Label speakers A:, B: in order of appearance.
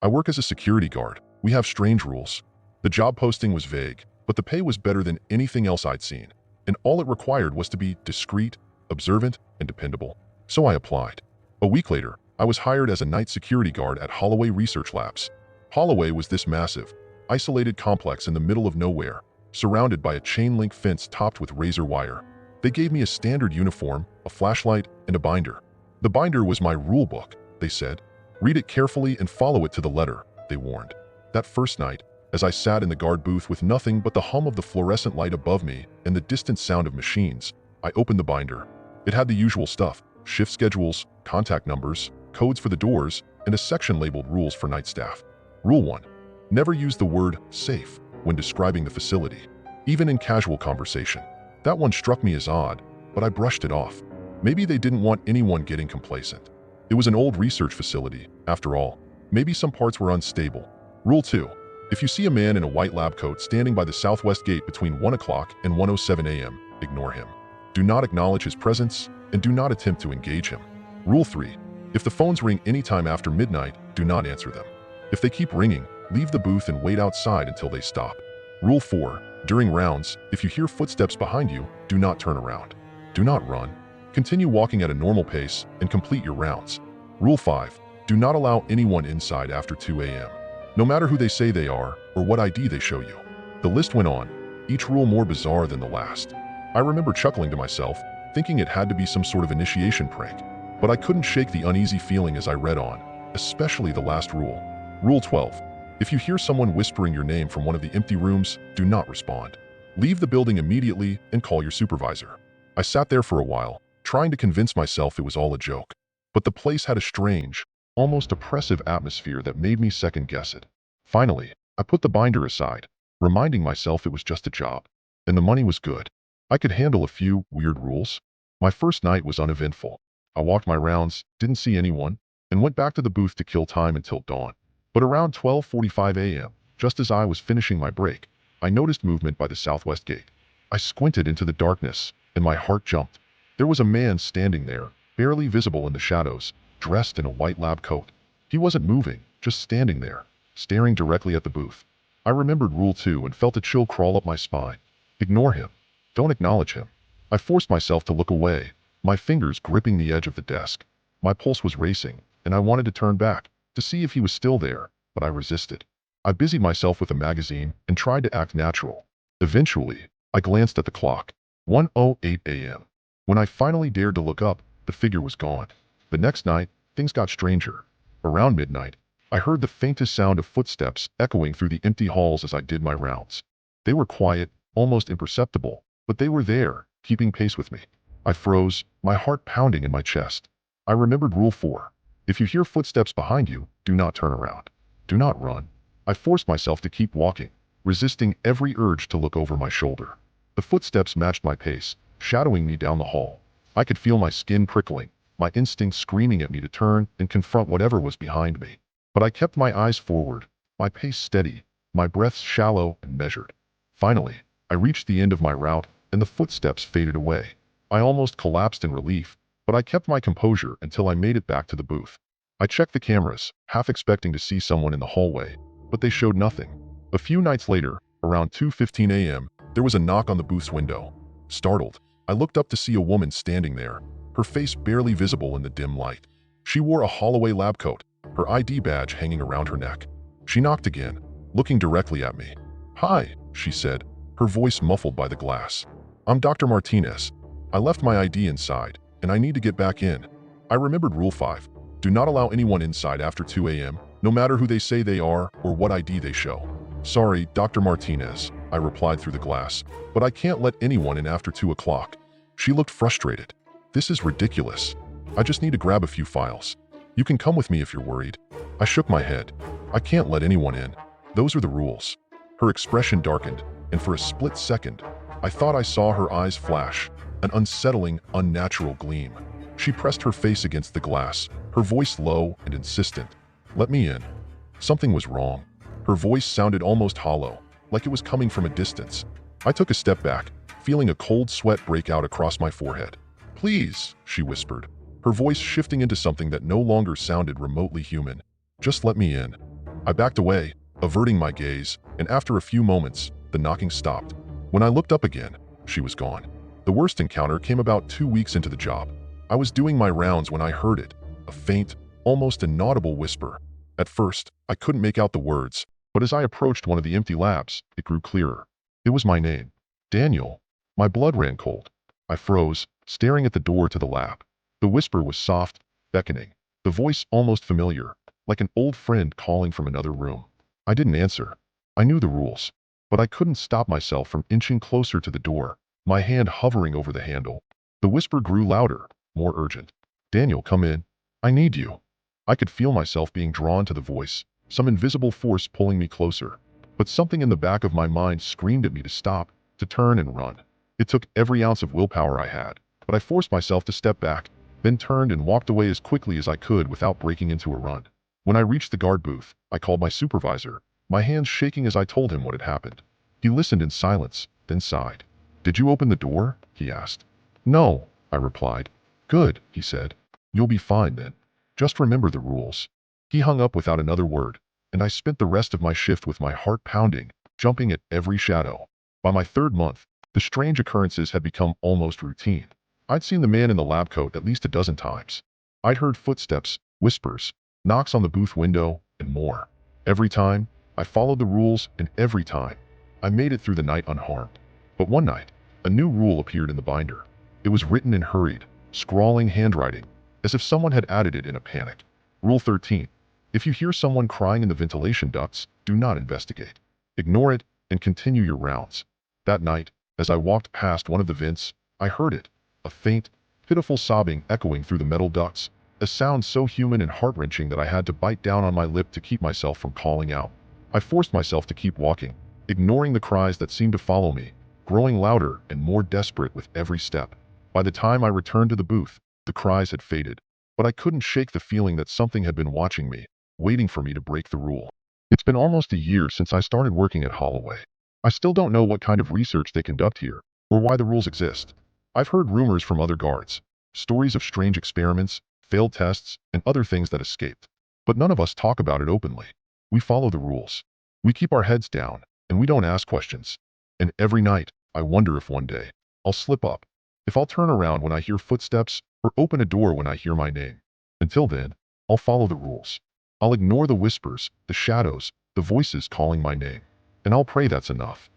A: I work as a security guard. We have strange rules. The job posting was vague, but the pay was better than anything else I'd seen, and all it required was to be discreet, observant, and dependable. So I applied. A week later, I was hired as a night security guard at Holloway Research Labs. Holloway was this massive, isolated complex in the middle of nowhere, surrounded by a chain-link fence topped with razor wire. They gave me a standard uniform, a flashlight, and a binder. The binder was my rule book, they said. Read it carefully and follow it to the letter, they warned. That first night, as I sat in the guard booth with nothing but the hum of the fluorescent light above me and the distant sound of machines, I opened the binder. It had the usual stuff: shift schedules, contact numbers, codes for the doors, and a section labeled rules for night staff. Rule 1. Never use the word safe when describing the facility, even in casual conversation. That one struck me as odd, but I brushed it off. Maybe they didn't want anyone getting complacent. It was an old research facility, after all. Maybe some parts were unstable. Rule 2. If you see a man in a white lab coat standing by the southwest gate between 1 o'clock and 1:07 a.m., ignore him. Do not acknowledge his presence, and do not attempt to engage him. Rule 3. If the phones ring anytime after midnight, do not answer them. If they keep ringing, leave the booth and wait outside until they stop. Rule 4. During rounds, if you hear footsteps behind you, do not turn around. Do not run. Continue walking at a normal pace and complete your rounds. Rule 5. Do not allow anyone inside after 2 a.m. No matter who they say they are or what ID they show you. The list went on, each rule more bizarre than the last. I remember chuckling to myself, thinking it had to be some sort of initiation prank. But I couldn't shake the uneasy feeling as I read on, especially the last rule. Rule 12. If you hear someone whispering your name from one of the empty rooms, do not respond. Leave the building immediately and call your supervisor. I sat there for a while, trying to convince myself it was all a joke. But the place had a strange, almost oppressive atmosphere that made me second-guess it. Finally, I put the binder aside, reminding myself it was just a job, and the money was good. I could handle a few weird rules. My first night was uneventful. I walked my rounds, didn't see anyone, and went back to the booth to kill time until dawn. But around 12:45 a.m., just as I was finishing my break, I noticed movement by the southwest gate. I squinted into the darkness, and my heart jumped. There was a man standing there, barely visible in the shadows, dressed in a white lab coat. He wasn't moving, just standing there, staring directly at the booth. I remembered Rule 2 and felt a chill crawl up my spine. Ignore him. Don't acknowledge him. I forced myself to look away, my fingers gripping the edge of the desk. My pulse was racing, and I wanted to turn back, to see if he was still there, but I resisted. I busied myself with a magazine and tried to act natural. Eventually, I glanced at the clock. 1:08 a.m. When I finally dared to look up, the figure was gone. The next night, things got stranger. Around midnight, I heard the faintest sound of footsteps echoing through the empty halls as I did my rounds. They were quiet, almost imperceptible, but they were there, keeping pace with me. I froze, my heart pounding in my chest. I remembered Rule 4. If you hear footsteps behind you, do not turn around. Do not run. I forced myself to keep walking, resisting every urge to look over my shoulder. The footsteps matched my pace, shadowing me down the hall. I could feel my skin prickling, my instincts screaming at me to turn and confront whatever was behind me. But I kept my eyes forward, my pace steady, my breaths shallow and measured. Finally, I reached the end of my route, and the footsteps faded away. I almost collapsed in relief, but I kept my composure until I made it back to the booth. I checked the cameras, half expecting to see someone in the hallway, but they showed nothing. A few nights later, around 2:15 a.m., there was a knock on the booth's window. Startled, I looked up to see a woman standing there, her face barely visible in the dim light. She wore a Holloway lab coat, her ID badge hanging around her neck. She knocked again, looking directly at me. "Hi," she said, her voice muffled by the glass. "I'm Dr. Martinez. I left my ID inside, and I need to get back in." I remembered Rule 5. Do not allow anyone inside after 2 a.m., no matter who they say they are or what ID they show. "Sorry, Dr. Martinez," I replied through the glass, "but I can't let anyone in after 2 o'clock." She looked frustrated. "This is ridiculous. I just need to grab a few files. You can come with me if you're worried." I shook my head. "I can't let anyone in. Those are the rules." Her expression darkened, and for a split second, I thought I saw her eyes flash, an unsettling, unnatural gleam. She pressed her face against the glass, her voice low and insistent. "Let me in." Something was wrong. Her voice sounded almost hollow, like it was coming from a distance. I took a step back, feeling a cold sweat break out across my forehead. "Please," she whispered, her voice shifting into something that no longer sounded remotely human. "Just let me in." I backed away, averting my gaze, and after a few moments, the knocking stopped. When I looked up again, she was gone. The worst encounter came about 2 weeks into the job. I was doing my rounds when I heard it, a faint, almost inaudible whisper. At first, I couldn't make out the words, but as I approached one of the empty labs, it grew clearer. It was my name, Daniel. My blood ran cold. I froze, staring at the door to the lab. The whisper was soft, beckoning, the voice almost familiar, like an old friend calling from another room. I didn't answer. I knew the rules, but I couldn't stop myself from inching closer to the door, my hand hovering over the handle. The whisper grew louder, more urgent. Daniel, come in. I need you. I could feel myself being drawn to the voice, some invisible force pulling me closer. But something in the back of my mind screamed at me to stop, to turn and run. It took every ounce of willpower I had, but I forced myself to step back, then turned and walked away as quickly as I could without breaking into a run. When I reached the guard booth, I called my supervisor, my hands shaking as I told him what had happened. He listened in silence, then sighed. Did you open the door? He asked. No, I replied. Good, he said. You'll be fine then. Just remember the rules. He hung up without another word, and I spent the rest of my shift with my heart pounding, jumping at every shadow. By my third month, the strange occurrences had become almost routine. I'd seen the man in the lab coat at least a dozen times. I'd heard footsteps, whispers, knocks on the booth window, and more. Every time, I followed the rules, and every time, I made it through the night unharmed. But one night, a new rule appeared in the binder. It was written in hurried, scrawling handwriting, as if someone had added it in a panic. Rule 13. If you hear someone crying in the ventilation ducts, do not investigate. Ignore it and continue your rounds. That night, as I walked past one of the vents, I heard it, a faint, pitiful sobbing echoing through the metal ducts, a sound so human and heart-wrenching that I had to bite down on my lip to keep myself from calling out. I forced myself to keep walking, ignoring the cries that seemed to follow me, growing louder and more desperate with every step. By the time I returned to the booth, the cries had faded, but I couldn't shake the feeling that something had been watching me, waiting for me to break the rule. It's been almost a year since I started working at Holloway. I still don't know what kind of research they conduct here, or why the rules exist. I've heard rumors from other guards, stories of strange experiments, failed tests, and other things that escaped. But none of us talk about it openly. We follow the rules. We keep our heads down, and we don't ask questions. And every night, I wonder if one day, I'll slip up, if I'll turn around when I hear footsteps, or open a door when I hear my name. Until then, I'll follow the rules. I'll ignore the whispers, the shadows, the voices calling my name. And I'll pray that's enough.